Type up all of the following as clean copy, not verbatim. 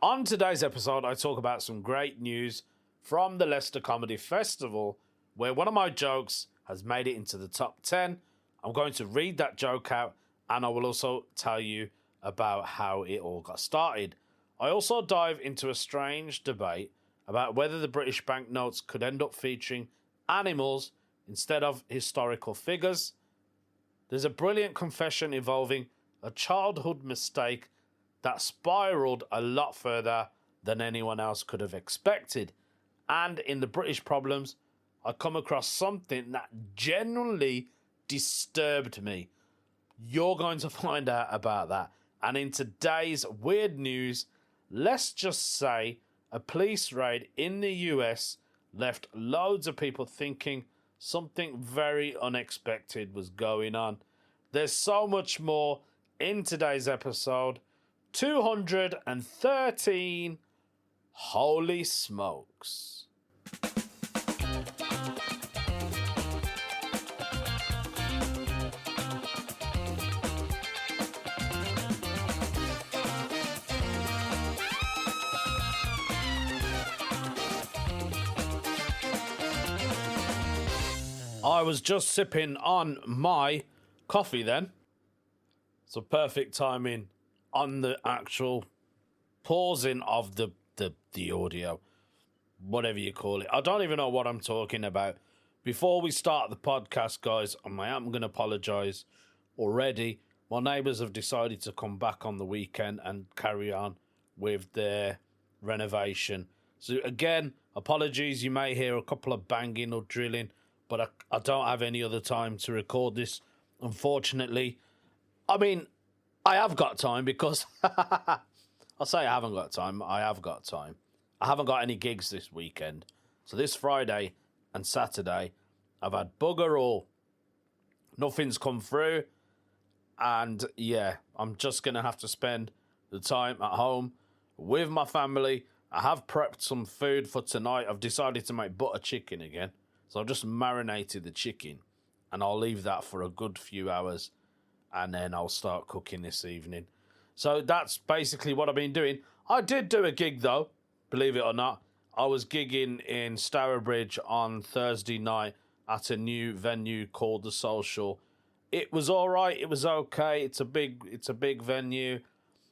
On today's episode, I talk about some great news from the Leicester Comedy Festival, where one of my jokes has made it into the top 10. I'm going to read that joke out, and I will also tell you about how it all got started. I also dive into a strange debate about whether the British banknotes could end up featuring animals instead of historical figures. There's a brilliant confession involving a childhood mistake that spiraled a lot further than anyone else could have expected. And in the British problems, I come across something that genuinely disturbed me. You're going to find out about that. And in today's weird news, let's just say a police raid in the US left loads of people thinking something very unexpected was going on. There's so much more in today's episode. 213. Holy smokes. I was just sipping on my coffee then. So perfect timing on the actual pausing of the audio, whatever you call it. I don't even know what I'm talking about. Before we start the podcast, guys, I am going to apologise already. My neighbours have decided to come back on the weekend and carry on with their renovation. So again, apologies. You may hear a couple of banging or drilling, but I don't have any other time to record this, unfortunately. I mean, I have got time because I'll say I haven't got time. I have got time. I haven't got any gigs this weekend. So this Friday and Saturday, I've had bugger all. Nothing's come through. And yeah, I'm just going to have to spend the time at home with my family. I have prepped some food for tonight. I've decided to make butter chicken again. So I've just marinated the chicken. And I'll leave that for a good few hours. And then I'll start cooking this evening. So that's basically what I've been doing. I did do a gig though, believe it or not. I was gigging in Stourbridge on Thursday night at a new venue called The Social. It was all right. It was okay. It's a big venue.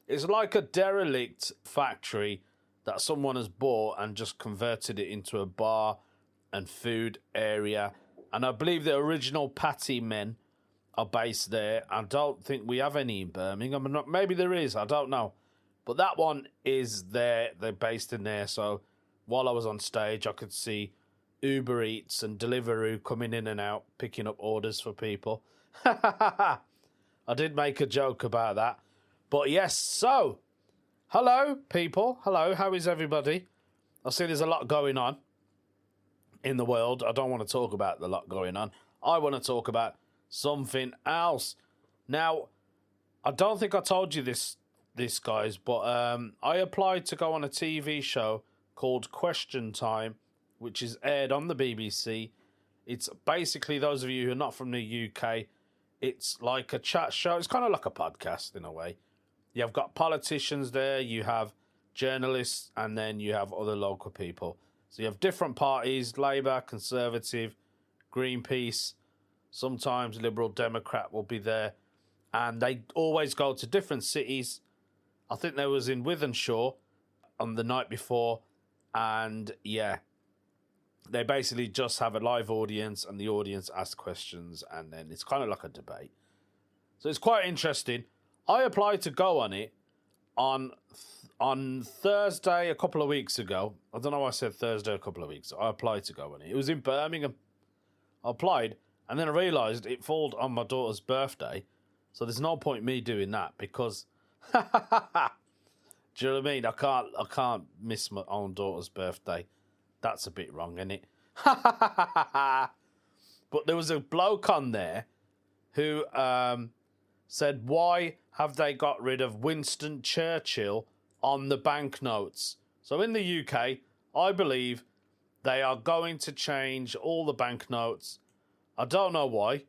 It's like a derelict factory that someone has bought and just converted it into a bar and food area. And I believe the original Patty men are based there. I don't think we have any in Birmingham. Maybe there is. I don't know. But that one is there. They're based in there. So while I was on stage, I could see Uber Eats and Deliveroo coming in and out, picking up orders for people. I did make a joke about that. But yes, so, hello, people. Hello, how is everybody? I see there's a lot going on in the world. I don't want to talk about the lot going on. I want to talk about something else. Now, I don't think I told you this guys, but I applied to go on a TV show called Question Time, which is aired on the BBC. It's basically, those of you who are not from the UK, it's like a chat show. It's kind of like a podcast in a way. You've got politicians there, you have journalists, and then you have other local people. So you have different parties: Labour, Conservative, Greenpeace. Sometimes Liberal Democrat will be there. And they always go to different cities. I think they was in Wythenshawe on the night before. And yeah, they basically just have a live audience and the audience asks questions. And then it's kind of like a debate. So it's quite interesting. I applied to go on it on Thursday a couple of weeks ago. I don't know why I said Thursday a couple of weeks. I applied to go on it. It was in Birmingham. I applied. And then I realised it fell on my daughter's birthday. So there's no point me doing that because, do you know what I mean? I can't miss my own daughter's birthday. That's a bit wrong, isn't it? But there was a bloke on there who said, why have they got rid of Winston Churchill on the banknotes? So in the UK, I believe they are going to change all the banknotes. I don't know why.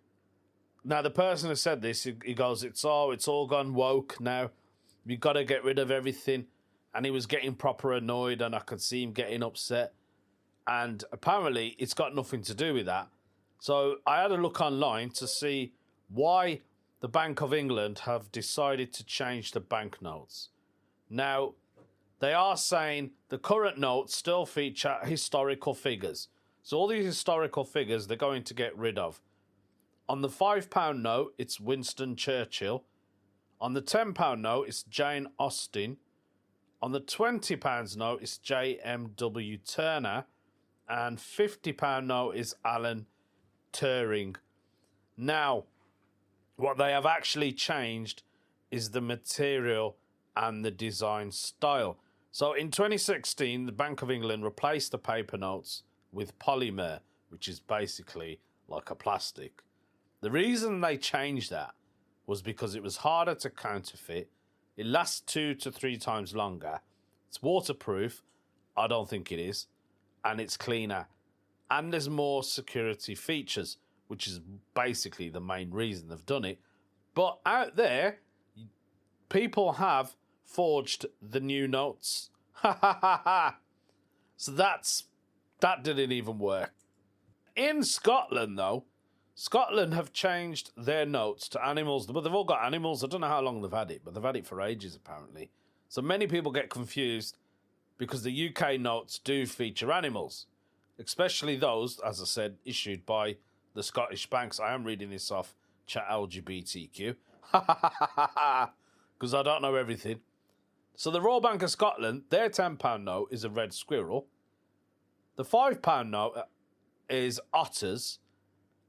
Now, the person who said this, he goes, it's all gone woke now. You've got to get rid of everything. and he was getting proper annoyed, and I could see him getting upset. And apparently, it's got nothing to do with that. So I had a look online to see why the Bank of England have decided to change the banknotes. Now, they are saying the current notes still feature historical figures. So all these historical figures they're going to get rid of. On the £5 note, it's Winston Churchill. On the £10 note, it's Jane Austen. On the £20 note, it's J.M.W. Turner. And £50 note is Alan Turing. Now, what they have actually changed is the material and the design style. So in 2016, the Bank of England replaced the paper notes with polymer, which is basically like a plastic. The reason they changed that was because it was harder to counterfeit. It lasts 2 to 3 times longer. It's waterproof. I don't think it is. And it's cleaner. And there's more security features, which is basically the main reason they've done it. But out there, people have forged the new notes. Ha ha ha ha. So that didn't even work. In Scotland, though, Scotland have changed their notes to animals. But they've all got animals. I don't know how long they've had it, but they've had it for ages, apparently. So many people get confused because the UK notes do feature animals, especially those, as I said, issued by the Scottish banks. I am reading this off chat LGBTQ. Because I don't know everything. So the Royal Bank of Scotland, their £10 note is a red squirrel. The £5 note is otters.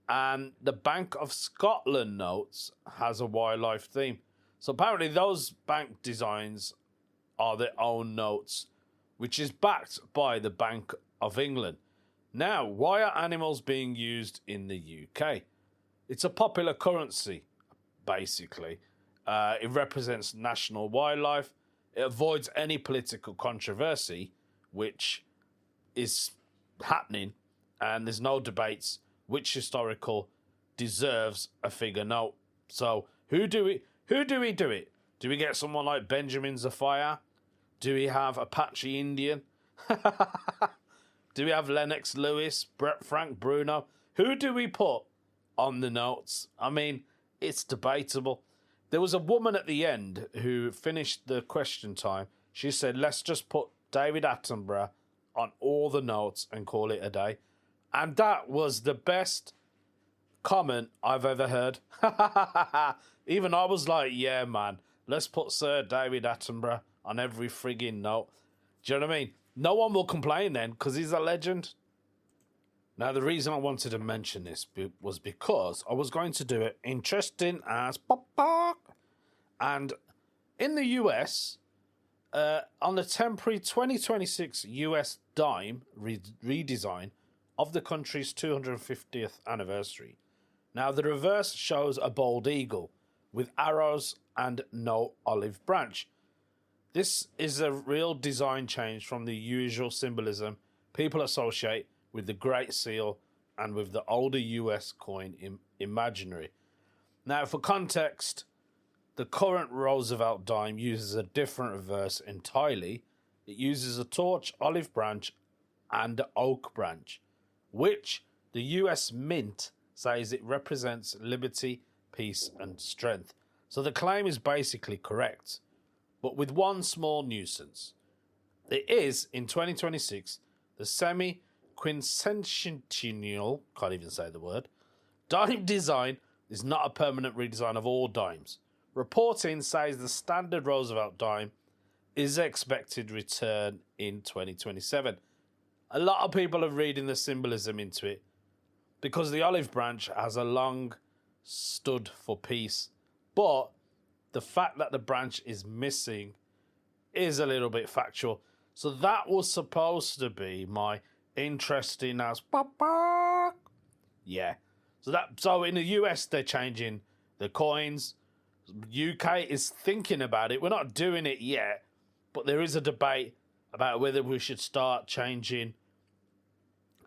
And the Bank of Scotland notes has a wildlife theme. So apparently those bank designs are their own notes, which is backed by the Bank of England. Now, why are animals being used in the UK? It's a popular currency, basically. It represents national wildlife. It avoids any political controversy, which is happening, and there's no debates which historical deserves a figure note. So who do we do it? Do we get someone like Benjamin Zafire? Do we have Apache Indian? Do we have Lennox Lewis, Frank Bruno? Who do we put on the notes? I mean, it's debatable. There was a woman at the end who finished the question time. She said, let's just put David Attenborough on all the notes and call it a day. And that was the best comment I've ever heard. Even I was like, yeah, man, let's put Sir David Attenborough on every frigging note. Do you know what I mean? No one will complain then, because he's a legend. Now, the reason I wanted to mention this was because I was going to do it interesting as pop. And in the US, on the temporary 2026 US dime redesign of the country's 250th anniversary. Now, the reverse shows a bald eagle with arrows and no olive branch. This is a real design change from the usual symbolism people associate with the Great Seal and with the older US coin imaginary. Now, for context, the current Roosevelt dime uses a different reverse entirely. It uses a torch, olive branch, and oak branch, which the US Mint says it represents liberty, peace, and strength. So the claim is basically correct, but with one small nuisance. It is, in 2026, the semi-quincentennial, can't even say the word, dime design is not a permanent redesign of all dimes. Reporting says the standard Roosevelt dime is expected return in 2027. A lot of people are reading the symbolism into it because the olive branch has a long stood for peace. But the fact that the branch is missing is a little bit factual. So that was supposed to be my interesting as papa. Yeah. So in the US they're changing the coins. UK is thinking about it. We're not doing it yet, but there is a debate about whether we should start changing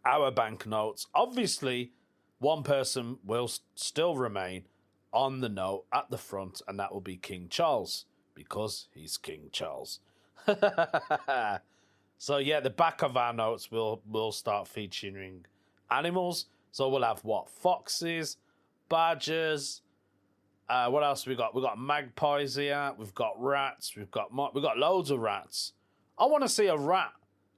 our banknotes. Obviously, one person will still remain on the note at the front, and that will be King Charles, because he's King Charles. So yeah, the back of our notes will start featuring animals. So we'll have what? Foxes, badgers. What else we got? We got magpies here. We've got rats. We've got loads of rats. I want to see a rat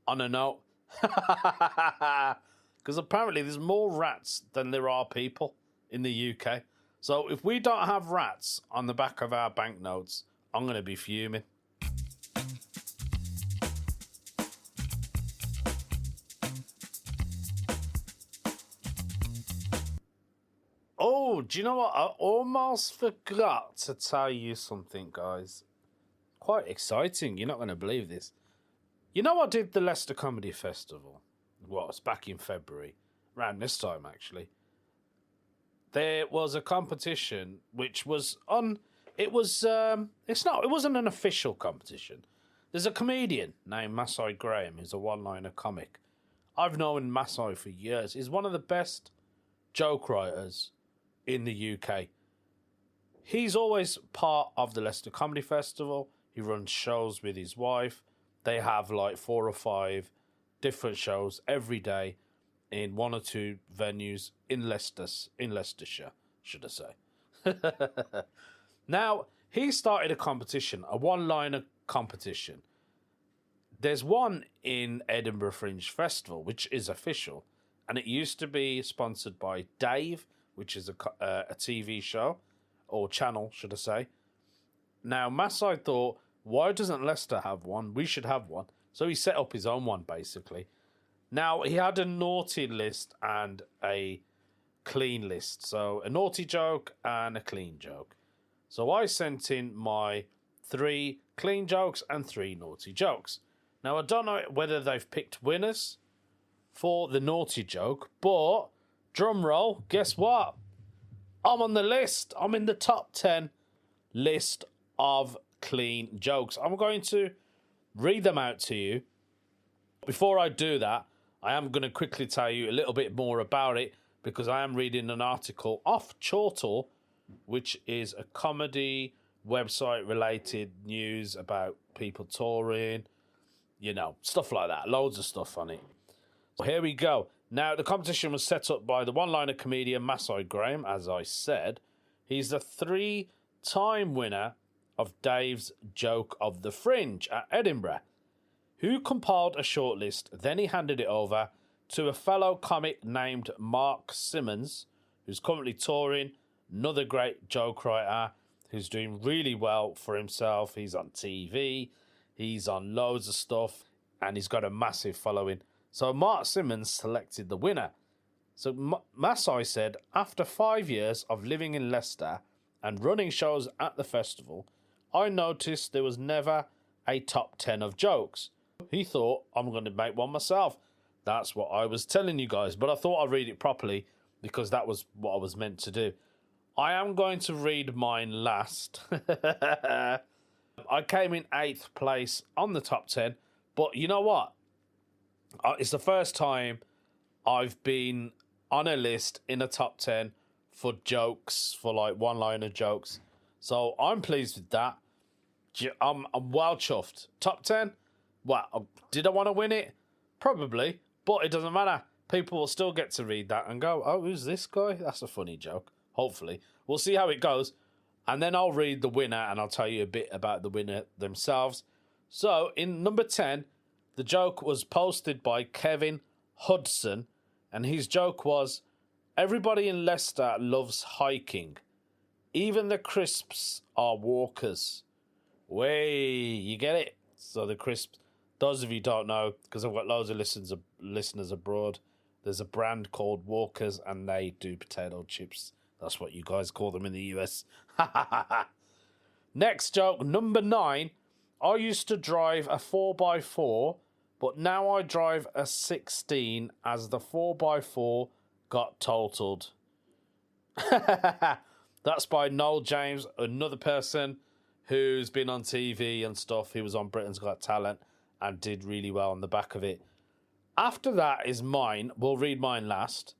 on a note, because apparently there's more rats than there are people in the UK. So if we don't have rats on the back of our banknotes, I'm going to be fuming. Oh, do you know what? I almost forgot to tell you something, guys. Quite exciting. You're not going to believe this. You know, I did the Leicester Comedy Festival. Well, it's back in February, around this time actually. There was a competition which was on. It wasn't an official competition. There's a comedian named Masai Graham who's a one-liner comic. I've known Masai for years. He's one of the best joke writers in the UK. He's always part of the Leicester Comedy Festival. He runs shows with his wife. They have like 4 or 5 different shows every day in 1 or 2 venues in Leicestershire, should I say. Now, he started a competition, a one-liner competition. There's one in Edinburgh Fringe Festival, which is official, and it used to be sponsored by Dave, which is a TV show, or channel, should I say. Now, Masai thought, why doesn't Leicester have one? We should have one. So he set up his own one, basically. Now, he had a naughty list and a clean list. So, a naughty joke and a clean joke. So, I sent in my 3 clean jokes and 3 naughty jokes. Now, I don't know whether they've picked winners for the naughty joke, but, drum roll, guess what? I'm on the list. I'm in the top 10 list of clean jokes. I'm going to read them out to you. Before I do that, I am going to quickly tell you a little bit more about it, because I am reading an article off Chortle, which is a comedy website related news about people touring, you know, stuff like that. Loads of stuff on it. So here we go. Now, the competition was set up by the one-liner comedian Masai Graham, as I said. He's the 3-time winner of Dave's Joke of the Fringe at Edinburgh, who compiled a shortlist. Then he handed it over to a fellow comic named Mark Simmons, who's currently touring, another great joke writer who's doing really well for himself. He's on TV, he's on loads of stuff, and he's got a massive following. So Mark Simmons selected the winner. So Masai said, after 5 years of living in Leicester and running shows at the festival, I noticed there was never a top 10 of jokes. He thought, I'm going to make one myself. That's what I was telling you guys, but I thought I'd read it properly because that was what I was meant to do. I am going to read mine last. I came in 8th place on the top 10, but you know what? It's the first time I've been on a list in a top 10 for jokes, for like one-liner jokes. So I'm pleased with that. I'm well chuffed. Top 10? Well, did I want to win it? Probably, but it doesn't matter. People will still get to read that and go, oh, who's this guy? That's a funny joke. Hopefully. We'll see how it goes. And then I'll read the winner and I'll tell you a bit about the winner themselves. So, in number 10, the joke was posted by Kevin Hudson. And his joke was, everybody in Leicester loves hiking. Even the crisps are walkers. Way, you get it? So the crisps, those of you who don't know, because I've got loads of listeners abroad, there's a brand called Walkers and they do potato chips. That's what you guys call them in the US. Next joke, number 9. I used to drive a 4x4, but now I drive a 16 as the 4x4 got totaled. That's by Noel James, another person who's been on TV and stuff. He was on Britain's Got Talent and did really well on the back of it. After that is mine. We'll read mine last.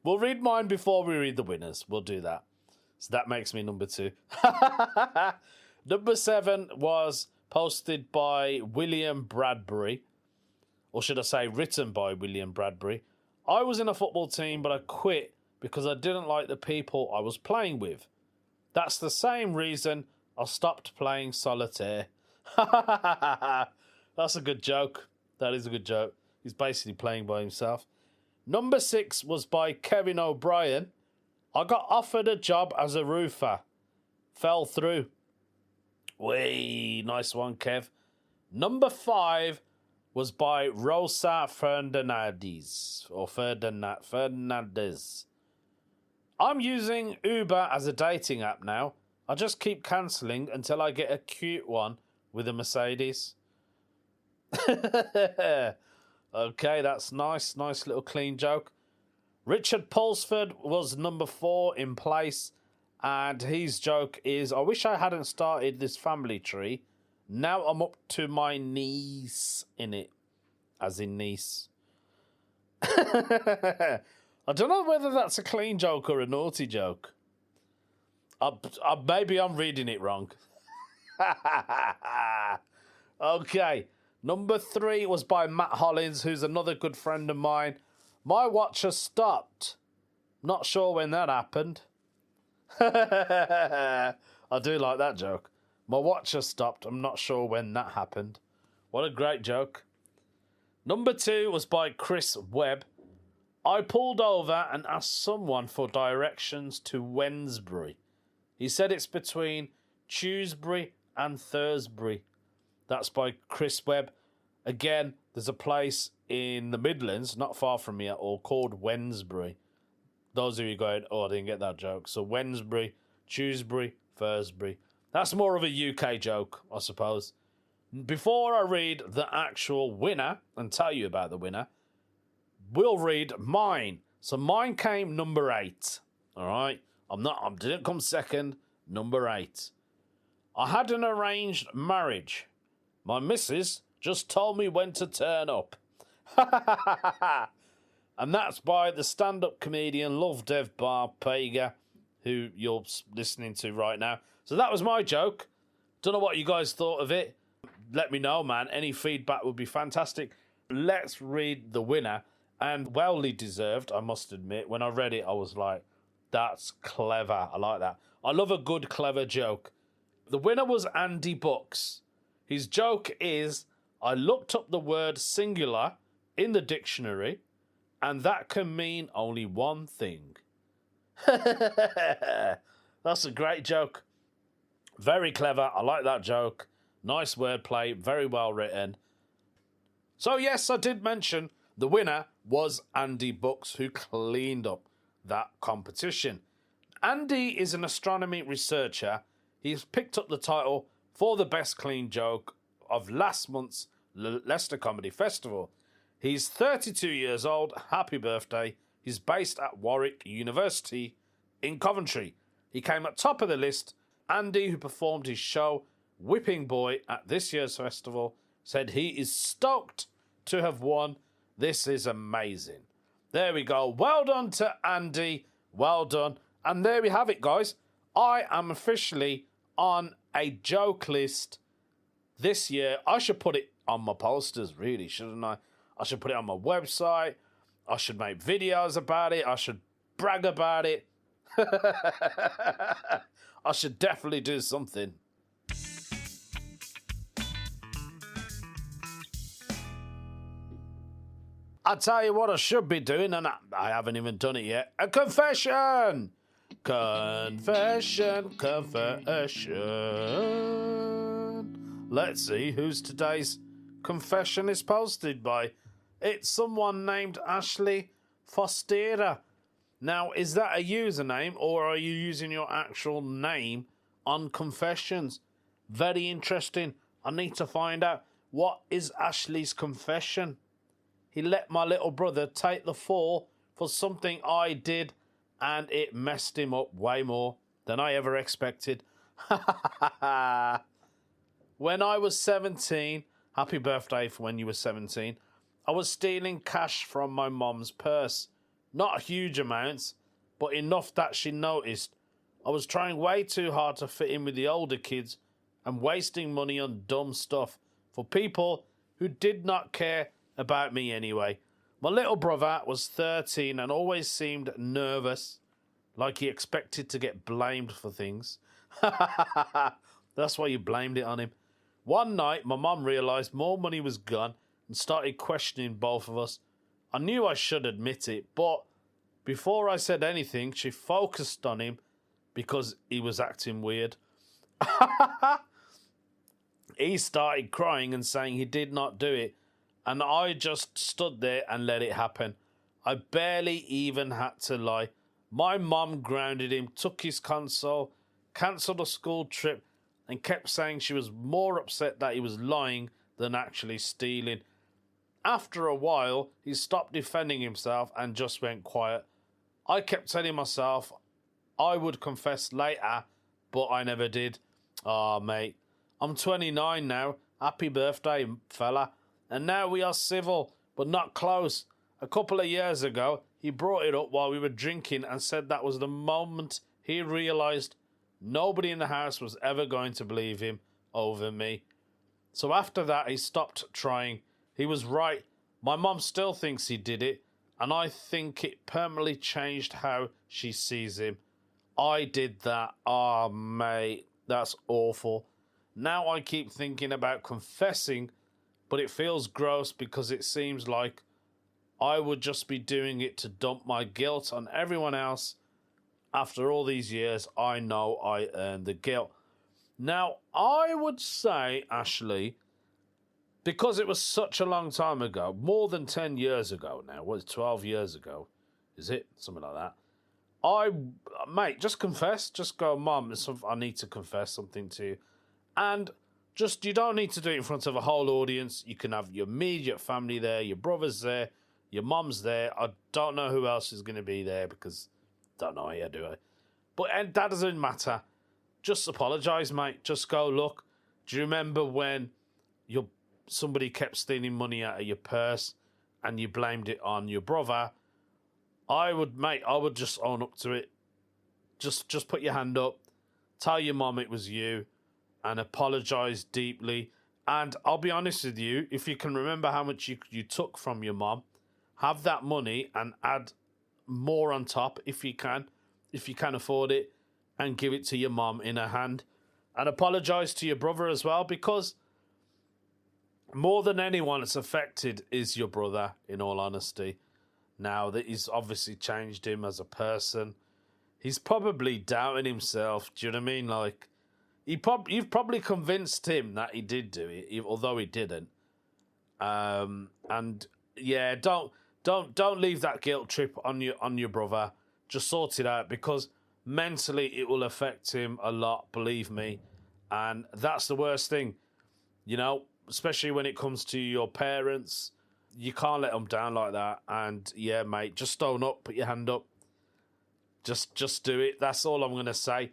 We'll read mine before we read the winners. We'll do that. So that makes me number 2. Number 7 was posted by William Bradbury, or should I say written by William Bradbury. I was in a football team, but I quit because I didn't like the people I was playing with. That's the same reason I stopped playing solitaire. That's a good joke. That is a good joke. He's basically playing by himself. Number 6 was by Kevin O'Brien. I got offered a job as a roofer. Fell through. Whee, nice one, Kev. Number 5 was by Rosa Fernandez. Fernandez. I'm using Uber as a dating app now. I just keep cancelling until I get a cute one with a Mercedes. Okay, that's nice. Nice little clean joke. Richard Pulsford was number 4 in place. And his joke is, I wish I hadn't started this family tree. Now I'm up to my niece in it. As in niece. I don't know whether that's a clean joke or a naughty joke. Maybe I'm reading it wrong. Okay. Number 3 was by Matt Hollins, who's another good friend of mine. My watch has stopped. Not sure when that happened. I do like that joke. My watch has stopped. I'm not sure when that happened. What a great joke. Number 2 was by Chris Webb. I pulled over and asked someone for directions to Wednesbury. He said it's between Tuesbury and Thursbury. That's by Chris Webb. Again, there's a place in the Midlands, not far from here, called Wednesbury. Those of you going, oh, I didn't get that joke. So Wednesbury, Tuesbury, Thursbury. That's more of a UK joke, I suppose. Before I read the actual winner and tell you about the winner, we'll read mine. So mine came number 8. All right? I didn't come second, number 8. I had an arranged marriage. My missus just told me when to turn up. And that's by the stand-up comedian Lovdev Barpega, who you're listening to right now. So that was my joke. Don't know what you guys thought of it. Let me know, man. Any feedback would be fantastic. Let's read the winner. And wellly deserved, I must admit. When I read it, I was like, that's clever. I like that. I love a good, clever joke. The winner was Andy Bucks. His joke is, I looked up the word singular in the dictionary, and that can mean only one thing. That's a great joke. Very clever. I like that joke. Nice wordplay. Very well written. So yes, I did mention the winner was Andy Bucks, who cleaned up that competition. Andy is an astronomy researcher. He's picked up the title for the best clean joke of last month's Leicester Comedy Festival. He's 32 years old. Happy birthday. He's based at Warwick University in Coventry. He came at top of the list. Andy, who performed his show Whipping Boy at this year's festival, said he is stoked to have won. This is amazing. There we go. Well done to Andy. Well done. And there we have it, guys. I am officially on a joke list this year. I should put it on my posters, really, shouldn't I? I should put it on my website. I should make videos about it. I should brag about it. I should definitely do something. I tell you what I should be doing, and I haven't even done it yet. A confession! Confession. Let's see whose today's confession is posted by. It's someone named Ashley Fostera. Now, is that a username, or are you using your actual name on confessions? Very interesting. I need to find out. What is Ashley's confession? He let my little brother take the fall for something I did, and it messed him up way more than I ever expected. When I was 17, happy birthday for when you were 17, I was stealing cash from my mom's purse. Not huge amounts, but enough that she noticed. I was trying way too hard to fit in with the older kids and wasting money on dumb stuff for people who did not care about me anyway. My little brother was 13 and always seemed nervous, like he expected to get blamed for things. That's why you blamed it on him. One night, my mum realised more money was gone and started questioning both of us. I knew I should admit it, but before I said anything, she focused on him because he was acting weird. He started crying and saying he did not do it, and I just stood there and let it happen. I barely even had to lie. My mum grounded him, took his console, cancelled a school trip, and kept saying she was more upset that he was lying than actually stealing. After a while, he stopped defending himself and just went quiet. I kept telling myself I would confess later, but I never did. Oh, mate, I'm 29 now. Happy birthday, fella. And now we are civil, but not close. A couple of years ago, he brought it up while we were drinking and said that was the moment he realised nobody in the house was ever going to believe him over me. So after that, he stopped trying. He was right. My mum still thinks he did it, and I think it permanently changed how she sees him. I did that. Oh, mate, that's awful. Now I keep thinking about confessing, but it feels gross because it seems like I would just be doing it to dump my guilt on everyone else. After all these years, I know I earned the guilt. Now, I would say, Ashley, because it was such a long time ago, more than 10 years ago now, was 12 years ago, is it? Something like that. Mate, just confess. Just go, Mum, I need to confess something to you. And just, you don't need to do it in front of a whole audience. You can have your immediate family there, your brother's there, your mum's there. I don't know who else is going to be there because I don't know yet, do I? But and that doesn't matter. Just apologise, mate. Just go, look, do you remember when somebody kept stealing money out of your purse and you blamed it on your brother? I would just own up to it. Just put your hand up. Tell your mum it was you and apologise deeply. And I'll be honest with you, if you can remember how much you took from your mum, have that money and add more on top if you can afford it, and give it to your mum in her hand. And apologise to your brother as well, because more than anyone that's affected is your brother, in all honesty. Now that he's obviously changed him as a person, he's probably doubting himself. Do you know what I mean? Like, you've probably convinced him that he did do it, although he didn't. And yeah, don't leave that guilt trip on your brother. Just sort it out, because mentally it will affect him a lot, believe me. And that's the worst thing, you know, especially when it comes to your parents. You can't let them down like that. And yeah, mate, just stone up, put your hand up. Just do it. That's all I'm going to say.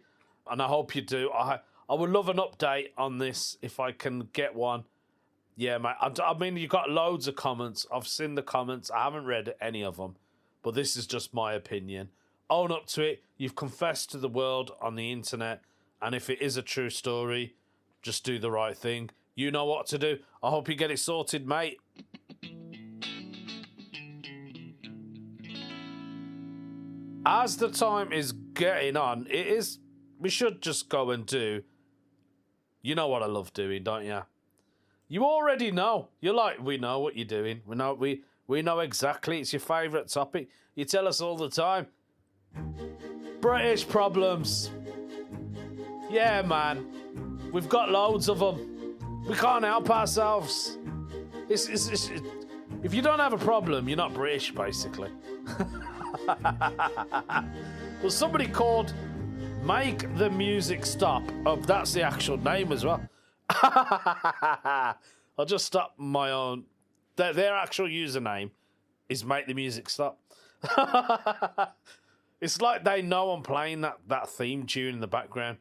And I hope you do. I would love an update on this if I can get one. Yeah, mate. I mean, you got loads of comments. I've seen the comments. I haven't read any of them. But this is just my opinion. Own up to it. You've confessed to the world on the internet. And if it is a true story, just do the right thing. You know what to do. I hope you get it sorted, mate. As the time is getting on, we should just go and do. You know what I love doing, don't you? You already know. You're like, we know what you're doing. We know exactly. It's your favourite topic. You tell us all the time. British problems. Yeah, man. We've got loads of them. We can't help ourselves. If you don't have a problem, you're not British, basically. Well, somebody called Make the Music Stop. Oh, that's the actual name as well. I'll just stop my own. Their actual username is Make the Music Stop. It's like they know I'm playing that theme tune in the background.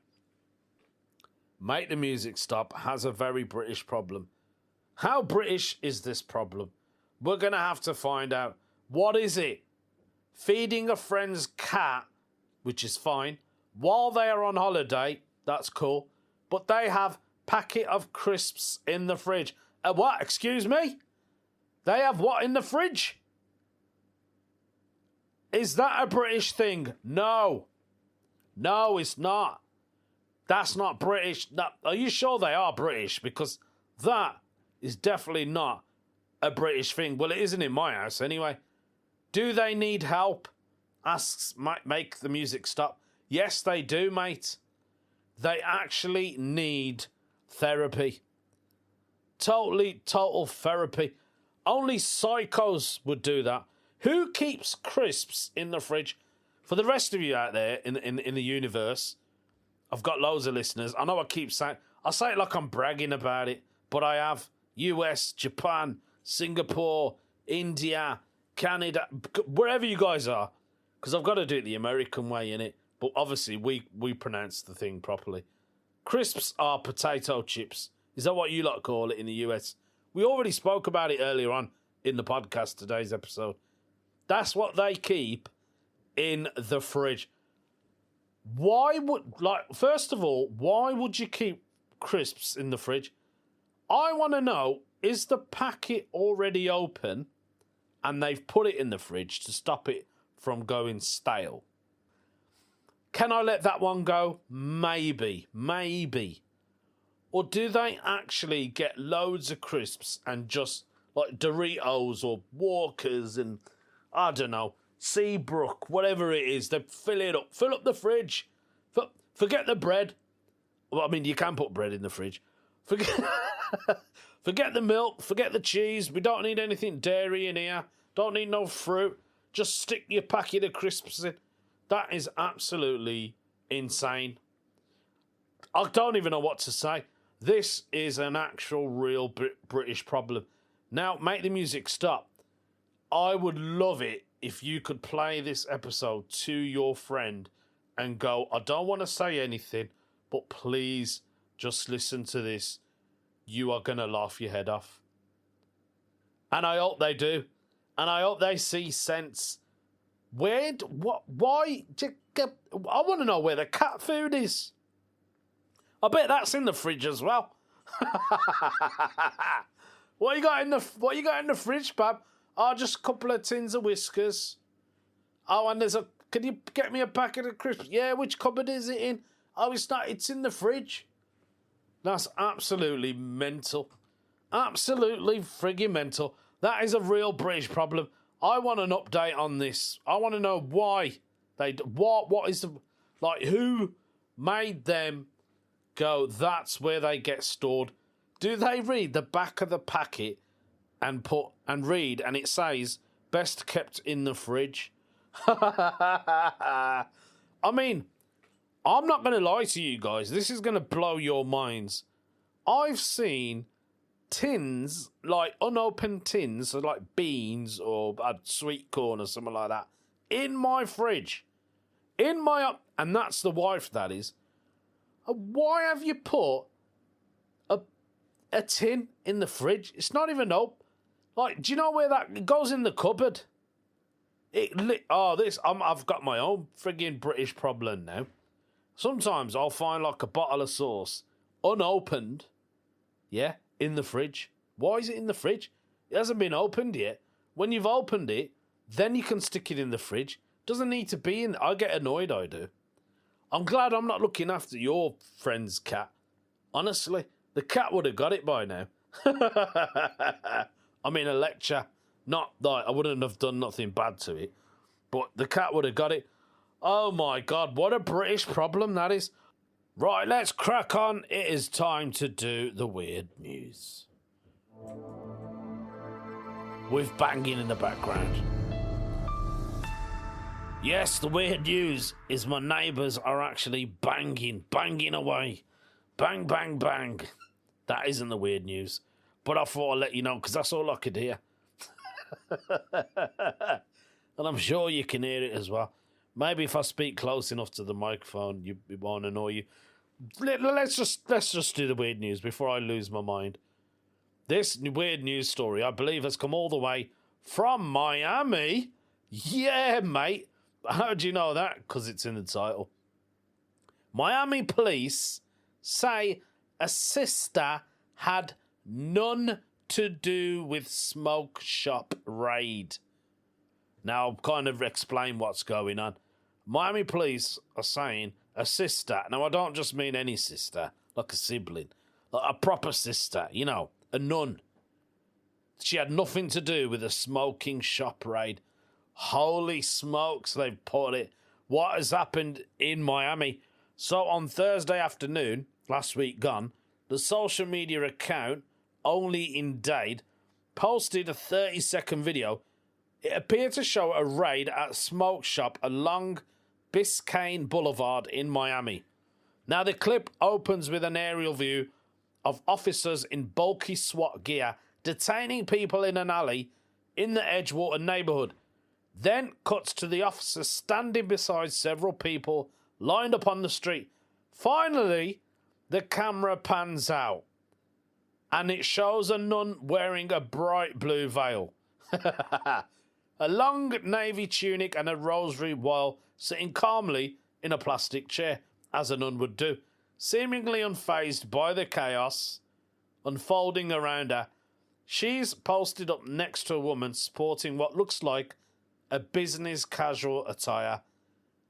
Make the Music Stop has a very British problem. How British is this problem? We're going to have to find out. What is it? Feeding a friend's cat, which is fine, while they are on holiday, that's cool. But they have packet of crisps in the fridge. What? Excuse me? They have what in the fridge? Is that a British thing? No. No, it's not. That's not British. No. Are you sure they are British? Because that is definitely not a British thing. Well, it isn't in my house anyway. Do they need help? Asks Make the Music Stop. Yes, they do, mate. They actually need therapy. Total therapy. Only psychos would do that. Who keeps crisps in the fridge? For the rest of you out there in the universe, I've got loads of listeners. I know I keep saying, I say it like I'm bragging about it, but I have US, Japan, Singapore, India, Canada, wherever you guys are, because I've got to do it the American way, innit? But obviously we pronounce the thing properly. Crisps are potato chips. Is that what you lot call it in the US? We already spoke about it earlier on in the podcast, today's episode. That's what they keep in the fridge. First of all, why would you keep crisps in the fridge? I want to know, is the packet already open and they've put it in the fridge to stop it from going stale? Can I let that one go? Maybe. Or do they actually get loads of crisps and just like Doritos or Walkers and I don't know, Seabrook, whatever it is, they fill it up. Fill up the fridge. Forget the bread. Well, I mean, you can put bread in the fridge. Forget the milk. Forget the cheese. We don't need anything dairy in here. Don't need no fruit. Just stick your packet of crisps in. That is absolutely insane. I don't even know what to say. This is an actual real British problem. Now, Make the Music Stop. I would love it if you could play this episode to your friend and go, I don't want to say anything, but please just listen to this. You are going to laugh your head off. And I hope they do. And I hope they see sense. Why? I want to know where the cat food is. I bet that's in the fridge as well. What you got in the fridge, Bab? Oh, just a couple of tins of Whiskers. Oh, and can you get me a packet of crisps? Yeah, which cupboard is it in? Oh, it's in the fridge. That's absolutely mental. Absolutely frigging mental. That is a real British problem. I want an update on this. I want to know why what is the, like, who made them go, that's where they get stored? Do they read the back of the packet and read and it says best kept in the fridge? I mean, I'm not going to lie to you guys. This is going to blow your minds. I've seen tins, like unopened tins, so like beans or sweet corn or something like that, in my fridge. And that's the wife, that is. Why have you put a tin in the fridge? It's not even open. Like, do you know where that goes? In the cupboard? I've got my own frigging British problem now. Sometimes I'll find like a bottle of sauce unopened, yeah, in the fridge. Why is it in the fridge? It hasn't been opened yet. When you've opened it, then you can stick it in the fridge. Doesn't need to be in. I get annoyed, I do. I'm glad I'm not looking after your friend's cat. Honestly, the cat would have got it by now. I mean, a lecture. Not that I wouldn't have done nothing bad to it, but the cat would have got it. Oh my God, what a British problem that is. Right, let's crack on. It is time to do the weird news. With banging in the background. Yes, the weird news is my neighbours are actually banging away. Bang, bang, bang. That isn't the weird news. But I thought I'd let you know because that's all I could hear. And I'm sure you can hear it as well. Maybe if I speak close enough to the microphone, it won't annoy you. Let's just do the weird news before I lose my mind. This weird news story, I believe, has come all the way from Miami. Yeah, mate. How do you know that? Because it's in the title. Miami police say a sister had none to do with smoke shop raid. Now, I'll kind of explain what's going on. Miami police are saying a sister. Now, I don't just mean any sister, like a sibling, like a proper sister, you know, a nun. She had nothing to do with a smoking shop raid. Holy smokes, they've put it. What has happened in Miami? So on Thursday afternoon, last week gone, the social media account, Only in Dade, posted a 30-second video. It appeared to show a raid at a smoke shop along Biscayne Boulevard in Miami. Now the clip opens with an aerial view of officers in bulky SWAT gear detaining people in an alley in the Edgewater neighborhood. Then cuts to the officers standing beside several people lined up on the street. Finally, the camera pans out and it shows a nun wearing a bright blue veil, a long navy tunic and a rosary while sitting calmly in a plastic chair, as a nun would do, seemingly unfazed by the chaos unfolding around her. She's posted up next to a woman sporting what looks like a business casual attire.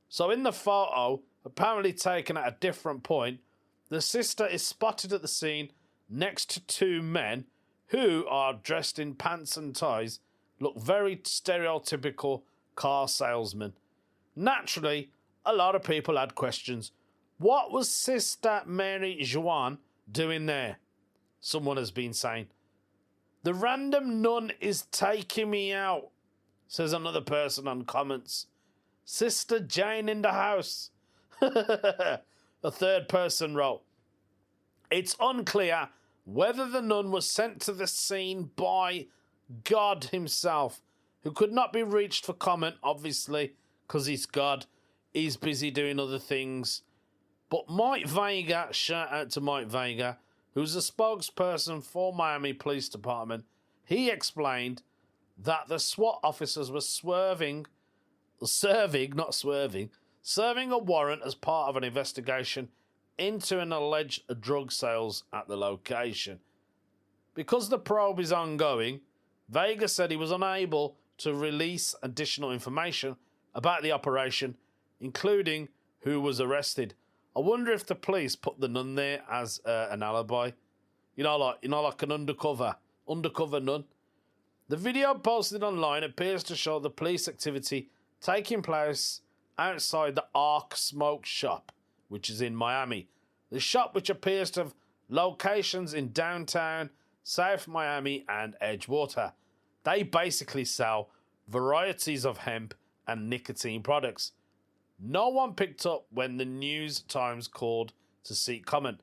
So in the photo, apparently taken at a different point, the sister is spotted at the scene next to two men who are dressed in pants and ties, look very stereotypical car salesmen. Naturally, a lot of people had questions. What was Sister Mary Joan doing there? Someone has been saying. The random nun is taking me out, says another person on comments. Sister Jane in the house. A third person wrote, it's unclear whether the nun was sent to the scene by God himself, who could not be reached for comment, obviously, because he's God. He's busy doing other things. But Mike Vega, shout out to Mike Vega, who's a spokesperson for Miami Police Department, he explained that the SWAT officers were serving a warrant as part of an investigation into an alleged drug sales at the location. Because the probe is ongoing, Vega said he was unable to release additional information about the operation, including who was arrested. I wonder if the police put the nun there as an alibi. Like an undercover nun. The video posted online appears to show the police activity taking place outside the Arc Smoke Shop, which is in Miami. The shop, which appears to have locations in downtown, South Miami, and Edgewater. They basically sell varieties of hemp and nicotine products. No one picked up when the News Times called to seek comment.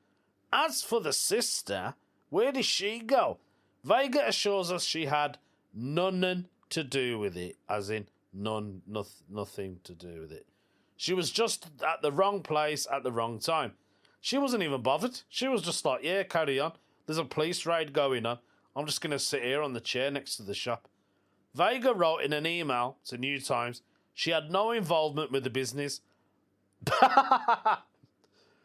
As for the sister, where did she go? Vega assures us she had none to do with it, as in nothing to do with it. She was just at the wrong place at the wrong time. She wasn't even bothered. She was just like, yeah, carry on. There's a police raid going on. I'm just going to sit here on the chair next to the shop. Vega wrote in an email to New Times she had no involvement with the business.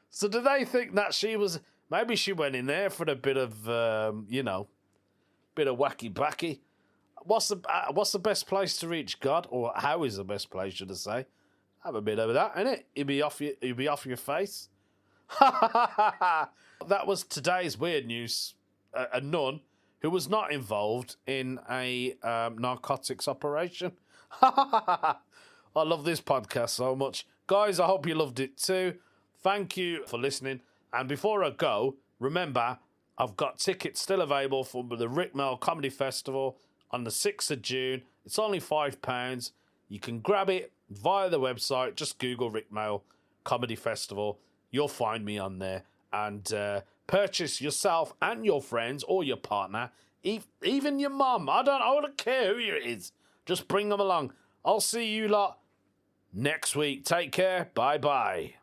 So do they think that she was... Maybe she went in there for a bit of, bit of wacky-backy. What's the best place to reach God? Or how is the best place, should I say? Have a bit of that, innit? You'll be off your face. That was today's weird news. A nun who was not involved in a narcotics operation. I love this podcast so much. Guys, I hope you loved it too. Thank you for listening. And before I go, remember, I've got tickets still available for the Rick Mel Comedy Festival on the 6th of June. It's only £5. You can grab it via the website. Just Google Rick Mel Comedy Festival. You'll find me on there. And purchase yourself and your friends or your partner, even your mum. I don't care who it is. Just bring them along. I'll see you lot next week. Take care. Bye-bye.